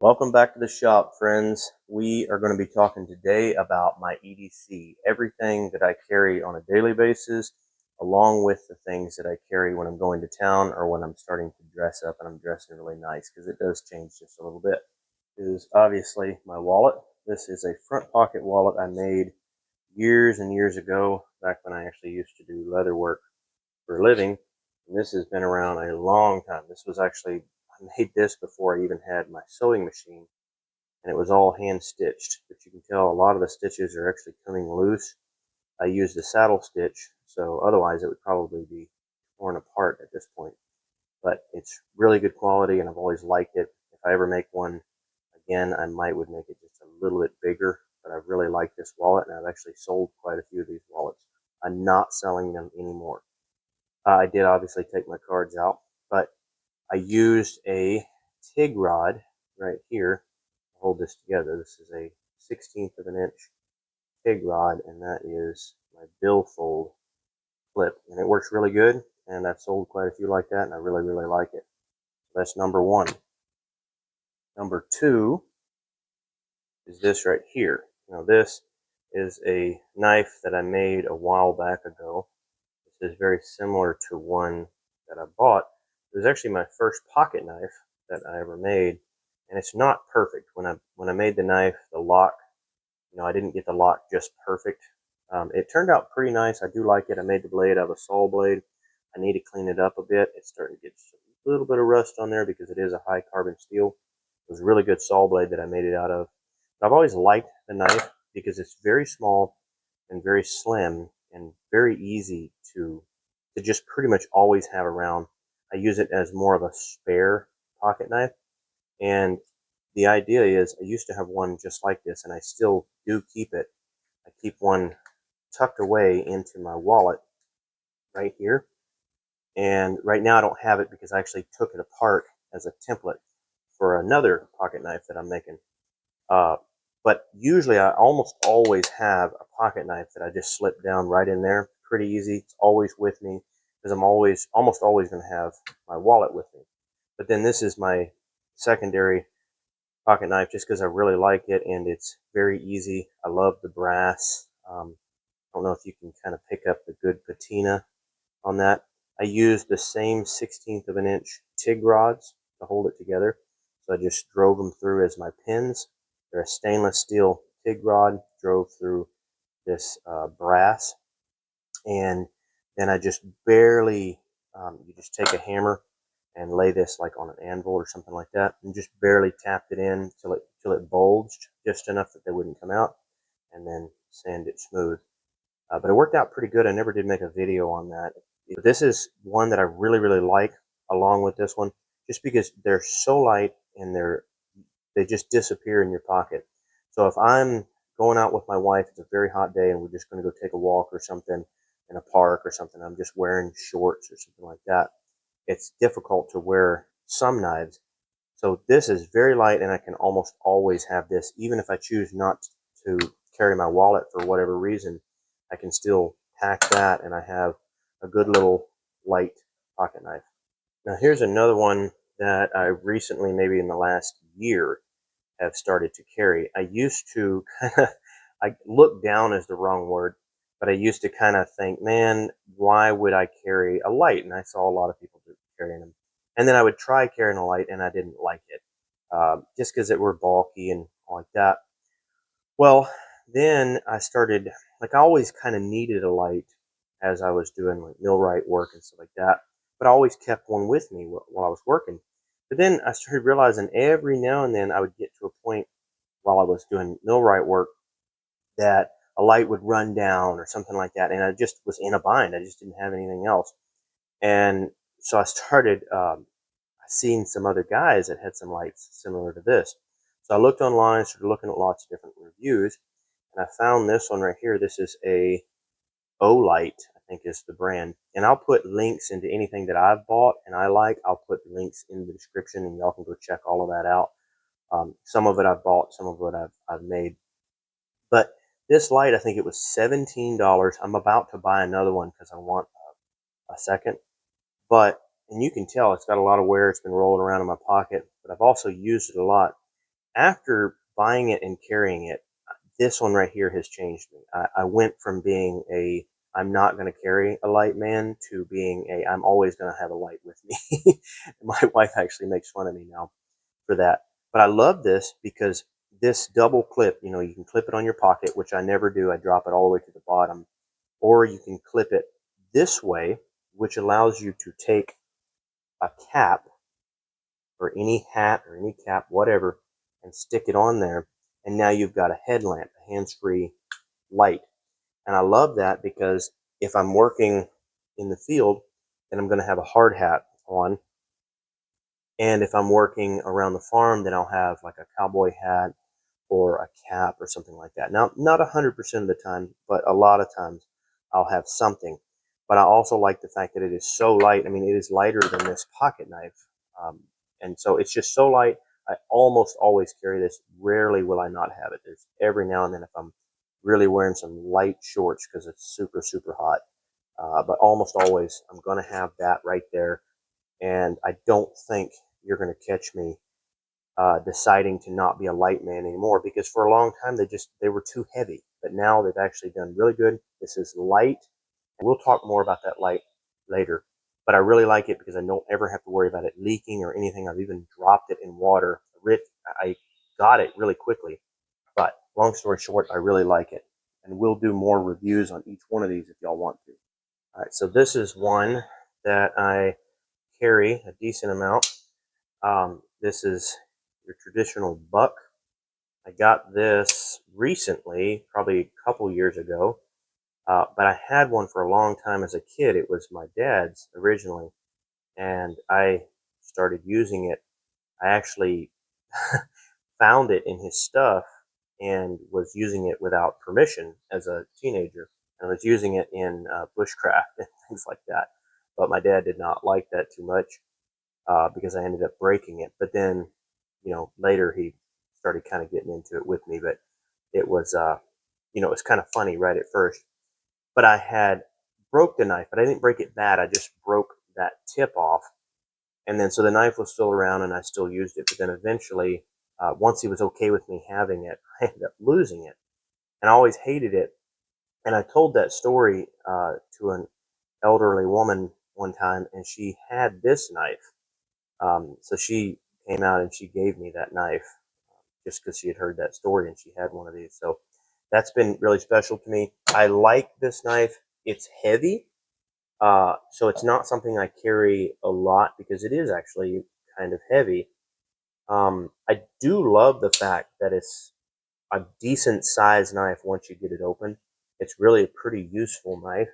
Welcome back to the shop, friends. We are going to be talking today about my EDC, everything that I carry on a daily basis, along with the things that I carry when I'm going to town or when I'm starting to dress up and I'm dressing really nice, because it does change just a little bit. This is obviously my wallet. This is a front pocket wallet I made years and years ago, back when I actually used to do leather work for a living. And this has been around a long time. This was actually, I made this before I even had my sewing machine, and it was all hand stitched, but you can tell a lot of the stitches are actually coming loose. I used a saddle stitch, so otherwise it would probably be torn apart at this point. But it's really good quality, and I've always liked it. If I ever make one again, I would make it just a little bit bigger, but I really like this wallet, and I've actually sold quite a few of these wallets. I'm not selling them anymore. I did obviously take my cards out, but I used a TIG rod right here to hold this together. This is a 1/16 of an inch TIG rod, and that is my billfold clip, and it works really good, and I've sold quite a few like that, and I really, really like it. So that's number one. Number two is this right here. Now this is a knife that I made a while back ago. This is very similar to one that I bought. It was actually my first pocket knife that I ever made, and it's not perfect. When I made the knife, the lock, I didn't get the lock just perfect. It turned out pretty nice. I do like it. I made the blade out of a saw blade. I need to clean it up a bit. It's starting to get a little bit of rust on there because it is a high carbon steel. It was a really good saw blade that I made it out of. But I've always liked the knife because it's very small and very slim and very easy to just pretty much always have around. I use it as more of a spare pocket knife, and the idea is I used to have one just like this, and I still do keep it. I keep one tucked away into my wallet right here, and right now I don't have it because I actually took it apart as a template for another pocket knife that I'm making. Uh, but usually I almost always have a pocket knife that I just slip down right in there. Pretty easy. It's always with me because I'm almost always going to have my wallet with me. But then this is my secondary pocket knife just because I really like it, and it's very easy. I love the brass. I don't know if you can kind of pick up the good patina on that. I used the same 1/16 of an inch TIG rods to hold it together. So I just drove them through as my pins. They're a stainless steel TIG rod, drove through this brass, and then I just barely, you just take a hammer and lay this like on an anvil or something like that, and just barely tapped it in till it bulged just enough that they wouldn't come out, and then sand it smooth. But it worked out pretty good. I never did make a video on that. But this is one that I really, really like along with this one, just because they're so light and they just disappear in your pocket. So if I'm going out with my wife, it's a very hot day, and we're just going to go take a walk or something in a park or something, I'm just wearing shorts or something like that. It's difficult to wear some knives. So this is very light, and I can almost always have this. Even if I choose not to carry my wallet for whatever reason, I can still pack that, and I have a good little light pocket knife. Now here's another one that I recently, maybe in the last year, have started to carry. I used to kind of, I look down is the wrong word, but I used to kind of think, man, why would I carry a light? And I saw a lot of people carrying them. And then I would try carrying a light, and I didn't like it, just because it were bulky and all like that. Well, then I started, like, I always kind of needed a light as I was doing like millwright work and stuff like that, but I always kept one with me while I was working. But then I started realizing every now and then I would get to a point while I was doing millwright work that a light would run down or something like that, and I just was in a bind. I just didn't have anything else, and so I started seeing some other guys that had some lights similar to this. So I looked online, started looking at lots of different reviews, and I found this one right here. This is a Olight, I think is the brand. And I'll put links into anything that I've bought and I like. I'll put links in the description, and y'all can go check all of that out. Some of it I've bought, some of it I've made. But this light, I think it was $17. I'm about to buy another one because I want a second. But, and you can tell it's got a lot of wear. It's been rolling around in my pocket, but I've also used it a lot. after buying it and carrying it, this one right here has changed me. I went from being a I'm not going to carry a light man to being a I'm always going to have a light with me. My wife actually makes fun of me now for that. But I love this because this double clip, you can clip it on your pocket, which I never do. I drop it all the way to the bottom. Or you can clip it this way, which allows you to take a cap or any hat or any cap, whatever, and stick it on there. And now you've got a headlamp, a hands-free light. And I love that because if I'm working in the field, then I'm going to have a hard hat on. And if I'm working around the farm, then I'll have like a cowboy hat or a cap or something like that. Now, not 100% of the time, but a lot of times I'll have something. But I also like the fact that it is so light. I mean, it is lighter than this pocket knife. Um, and so it's just so light. I almost always carry this. Rarely will I not have it. There's every now and then if I'm really wearing some light shorts because it's super, super hot. But almost always I'm going to have that right there. And I don't think you're going to catch me deciding to not be a light man anymore because for a long time they were too heavy, but now they've actually done really good. This is light. We'll talk more about that light later, but I really like it because I don't ever have to worry about it leaking or anything. I've even dropped it in water. I got it really quickly, but long story short, I really like it, and we'll do more reviews on each one of these if y'all want to. All right, so this is one that I carry a decent amount. This is your traditional buck. I got this recently, probably a couple years ago, but I had one for a long time as a kid. It was my dad's originally, and I started using it. I actually found it in his stuff and was using it without permission as a teenager. And I was using it in bushcraft and things like that. But my dad did not like that too much because I ended up breaking it. But then, later he started kind of getting into it with me. But it was, it was kind of funny right at first. But I had broke the knife, but I didn't break it bad. I just broke that tip off. And then so the knife was still around and I still used it. But then eventually, once he was okay with me having it, I ended up losing it. And I always hated it. And I told that story to an elderly woman one time, and she had this knife. So she came out and she gave me that knife just because she had heard that story and she had one of these. So that's been really special to me. I like this knife. It's heavy, so it's not something I carry a lot because it is actually kind of heavy. I do love the fact that it's a decent sized knife once you get it open. It's really a pretty useful knife.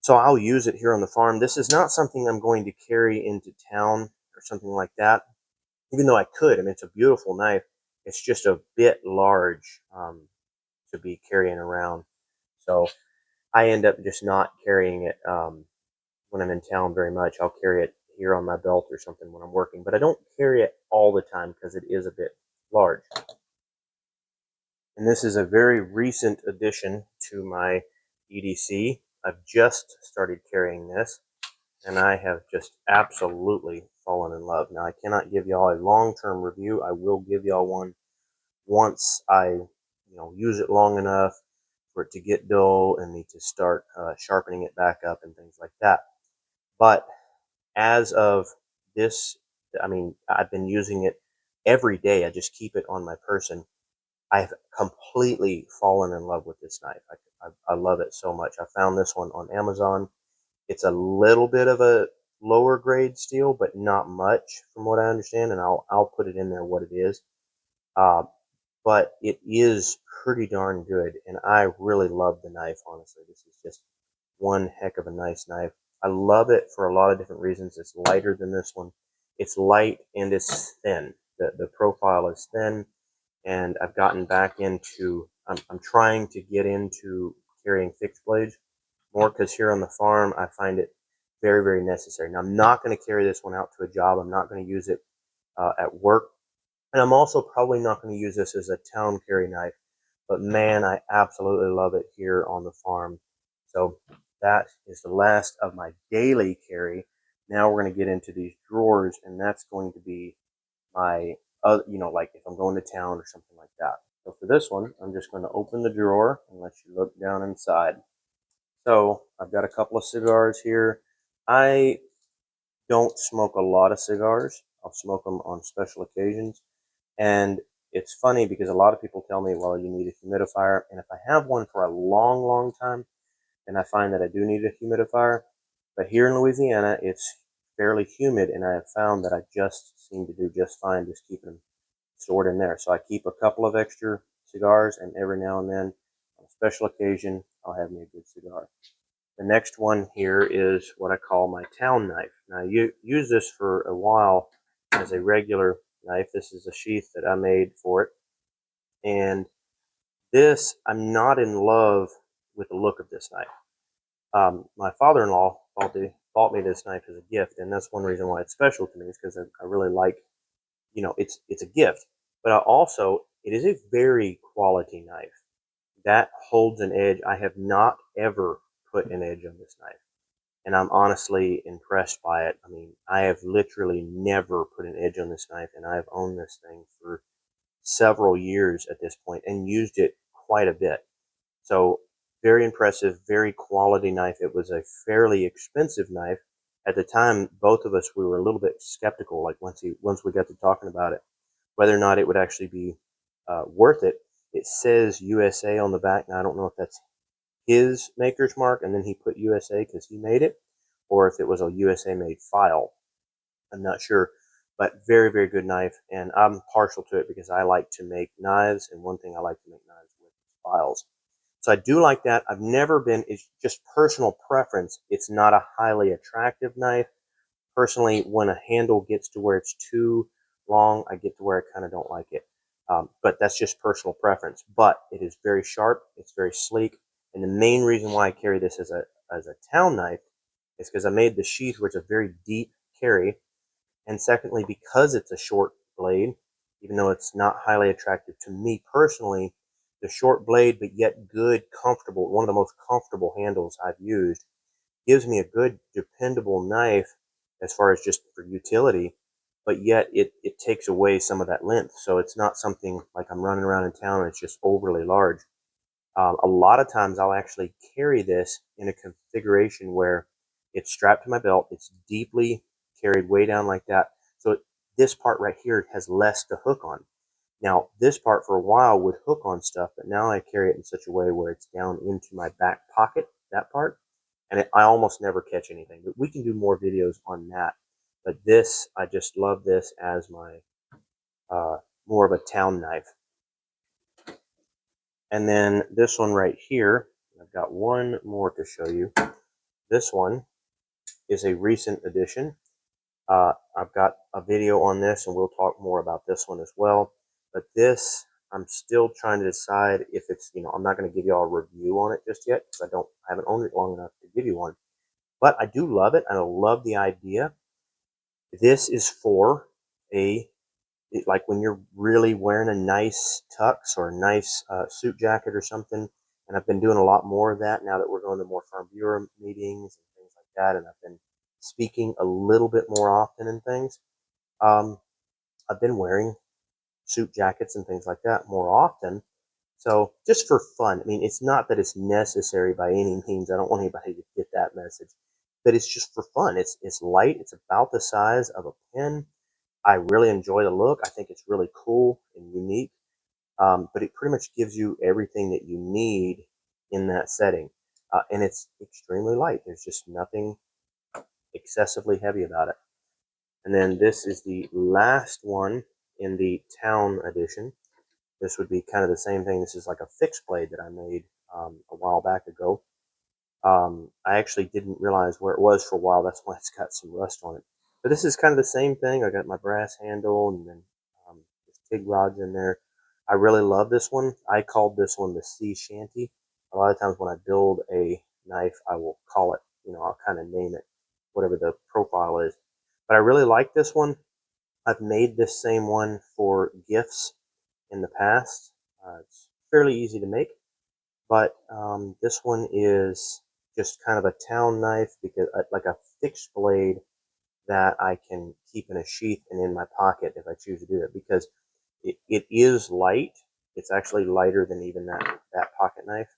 So I'll use it here on the farm. This is not something I'm going to carry into town or something like that, even though I could. I mean, it's a beautiful knife. It's just a bit large to be carrying around. So I end up just not carrying it when I'm in town very much. I'll carry it here on my belt or something when I'm working, but I don't carry it all the time because it is a bit large. And this is a very recent addition to my EDC. I've just started carrying this, and I have just absolutely fallen in love. Now, I cannot give y'all a long-term review. I will give y'all one once I, use it long enough for it to get dull and me to start sharpening it back up and things like that. But as of this, I mean, I've been using it every day. I just keep it on my person. I've completely fallen in love with this knife. I love it so much. I found this one on Amazon. It's a little bit of a lower grade steel, but not much from what I understand, and I'll put it in there what it is. Uh, but it is pretty darn good, and I really love the knife, honestly. This is just one heck of a nice knife. I love it for a lot of different reasons. It's lighter than this one. It's light and it's thin. The profile is thin, and I've gotten back into, I'm trying to get into carrying fixed blades more because here on the farm, I find it very, very necessary. Now, I'm not going to carry this one out to a job. I'm not going to use it at work. And I'm also probably not going to use this as a town carry knife. But man, I absolutely love it here on the farm. So that is the last of my daily carry. Now we're going to get into these drawers, and that's going to be my like if I'm going to town or something like that. So for this one, I'm just going to open the drawer and let you look down inside. So I've got a couple of cigars here. I don't smoke a lot of cigars. I'll smoke them on special occasions. And it's funny because a lot of people tell me, well, you need a humidifier. And if I have one for a long, long time, then I find that I do need a humidifier. But here in Louisiana, it's fairly humid, and I have found that I just seem to do just fine just keeping them stored in there. So I keep a couple of extra cigars, and every now and then, on a special occasion, I'll have me a good cigar. The next one here is what I call my town knife. Now, I use this for a while as a regular knife. This is a sheath that I made for it. And this, I'm not in love with the look of this knife. My father-in-law bought me this knife as a gift, and that's one reason why it's special to me is because I really like, it's a gift. But it is a very quality knife. That holds an edge. I have not ever put an edge on this knife, and I'm honestly impressed by it. I mean, I have literally never put an edge on this knife, and I've owned this thing for several years at this point and used it quite a bit. So very impressive, very quality knife. It was a fairly expensive knife. At the time, both of us, we were a little bit skeptical, like once we got to talking about it, whether or not it would actually be worth it. It says USA on the back. Now, I don't know if that's his maker's mark, and then he put USA because he made it, or if it was a USA made file. I'm not sure, but very, very good knife, and I'm partial to it because I like to make knives, and one thing I like to make knives with is files. So I do like that. I've never been, it's just personal preference. It's not a highly attractive knife. Personally, when a handle gets to where it's too long, I get to where I kind of don't like it. But that's just personal preference. But it is very sharp. It's very sleek. And the main reason why I carry this as a town knife is because I made the sheath, which is a very deep carry. And secondly, because it's a short blade, even though it's not highly attractive to me personally, the short blade, but yet good, comfortable, one of the most comfortable handles I've used, gives me a good, dependable knife as far as just for utility, but yet it takes away some of that length. So it's not something like I'm running around in town and it's just overly large. A lot of times I'll actually carry this in a configuration where it's strapped to my belt. It's deeply carried way down like that. So this part right here has less to hook on. Now, this part for a while would hook on stuff, but now I carry it in such a way where it's down into my back pocket, that part, and I almost never catch anything. But we can do more videos on that. But this, I just love this as my more of a town knife. And then this one right here, I've got one more to show you. This one is a recent addition. I've got a video on this, and we'll talk more about this one as well. But this, I'm still trying to decide if it's, I'm not going to give you all a review on it just yet because I haven't owned it long enough to give you one. But I do love it, and I love the idea. This is for like when you're really wearing a nice tux or a nice suit jacket or something. And I've been doing a lot more of that now that we're going to more farm bureau meetings and things like that. And I've been speaking a little bit more often and things. Um, I've been wearing suit jackets and things like that more often. So just for fun. I mean, it's not that it's necessary by any means. I don't want anybody to get that message. But it's just for fun. It's light. It's about the size of a pen. I really enjoy the look. I think it's really cool and unique. But it pretty much gives you everything that you need in that setting. And it's extremely light. There's just nothing excessively heavy about it. And then this is the last one in the town edition. This would be kind of the same thing. This is like a fixed blade that I made a while back ago. I actually didn't realize where it was for a while. That's why it's got some rust on it. But this is kind of the same thing. I got my brass handle and then there's TIG rods in there. I really love this one. I called this one the sea shanty. A lot of times when I build a knife, I will call it, I'll kind of name it, whatever the profile is. But I really like this one. I've made this same one for gifts in the past. It's fairly easy to make. But this one is just kind of a town knife because like a fixed blade that I can keep in a sheath and in my pocket if I choose to do it, because it is light. It's actually lighter than even that pocket knife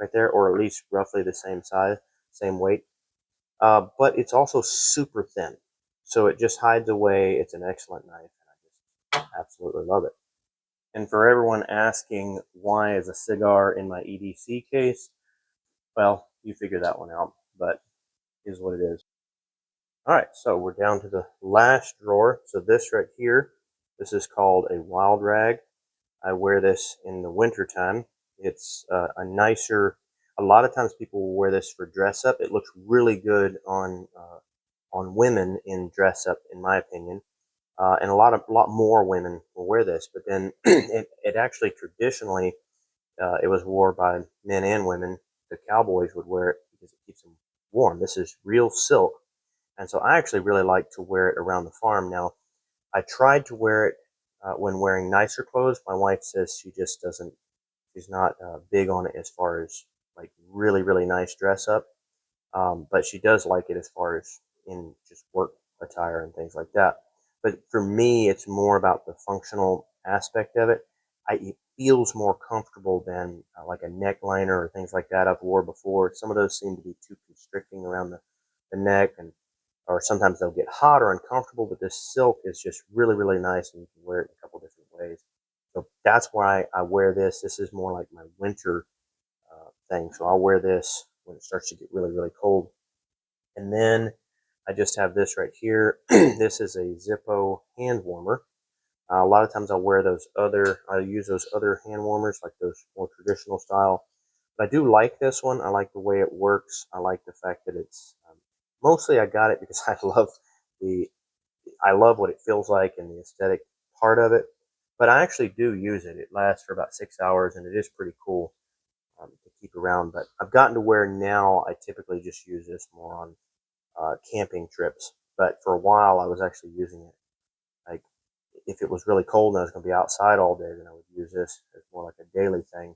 right there, or at least roughly the same size, same weight. But it's also super thin, so it just hides away. It's an excellent knife, and I just absolutely love it. And for everyone asking why is a cigar in my EDC case, well, you figure that one out, but is what it is. All right, so we're down to the last drawer. So this right here, this is called a wild rag. I wear this in the winter time. It's a nicer. A lot of times people will wear this for dress up. It looks really good on women in dress up, in my opinion. And a lot more women will wear this. But then it actually traditionally it was worn by men and women. The cowboys would wear it because it keeps them warm. This is real silk, and so I actually really like to wear it around the farm. Now, I tried to wear it when wearing nicer clothes. My wife says she just doesn't. She's not big on it as far as like really nice dress up. But she does like it as far as in just work attire and things like that. But for me, it's more about the functional aspect of it. It feels more comfortable than like a neck liner or things like that I've wore before. Some of those seem to be too constricting around the neck, and or sometimes they'll get hot or uncomfortable. But this silk is just really nice, and you can wear it in a couple different ways. So that's why I wear this. This is more like my winter thing. So I'll wear this when it starts to get really cold. And then I just have this right here. This is a Zippo hand warmer. A lot of times I use those other hand warmers, like those more traditional style. But I do like this one. I like the way it works. I like the fact that it's, mostly I got it because the, I love what it feels like and the aesthetic part of it. But I actually do use it. It lasts for about 6 hours, and it is pretty cool to keep around. But I've gotten to where now I typically just use this more on camping trips. But for a while, I was actually using it like if it was really cold and I was going to be outside all day, then I would use this as more like a daily thing.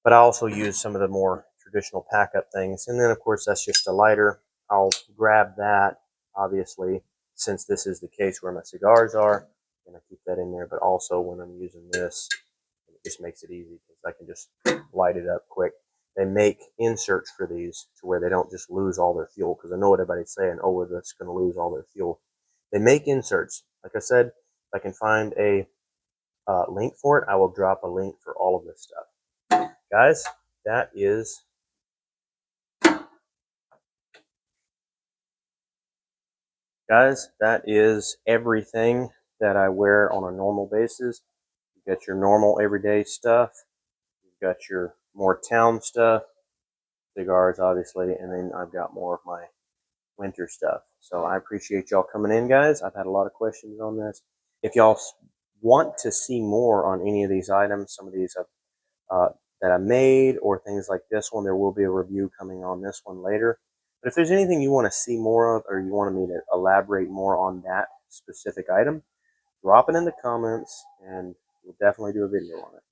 But I also use some of the more traditional pack up things. And then, of course, that's just a lighter. I'll grab that, obviously, since this is the case where my cigars are, and I keep that in there. But also when I'm using this, it just makes it easy because I can just light it up quick. They make inserts for these to where they don't just lose all their fuel, because I know what everybody's saying, oh, well, that's going to lose all their fuel. They make inserts. Like I said, if I can find a link for it, I will drop a link for all of this stuff. Guys, that is everything that I wear on a normal basis. You got your normal everyday stuff. You've got your more town stuff, cigars, obviously, and then I've got more of my winter stuff. So I appreciate y'all coming in, guys. I've had a lot of questions on this. If y'all want to see more on any of these items, some of these that I made, or things like this one, there will be a review coming on this one later. But if there's anything you want to see more of, or you wanted me to elaborate more on that specific item, drop it in the comments, and we'll definitely do a video on it.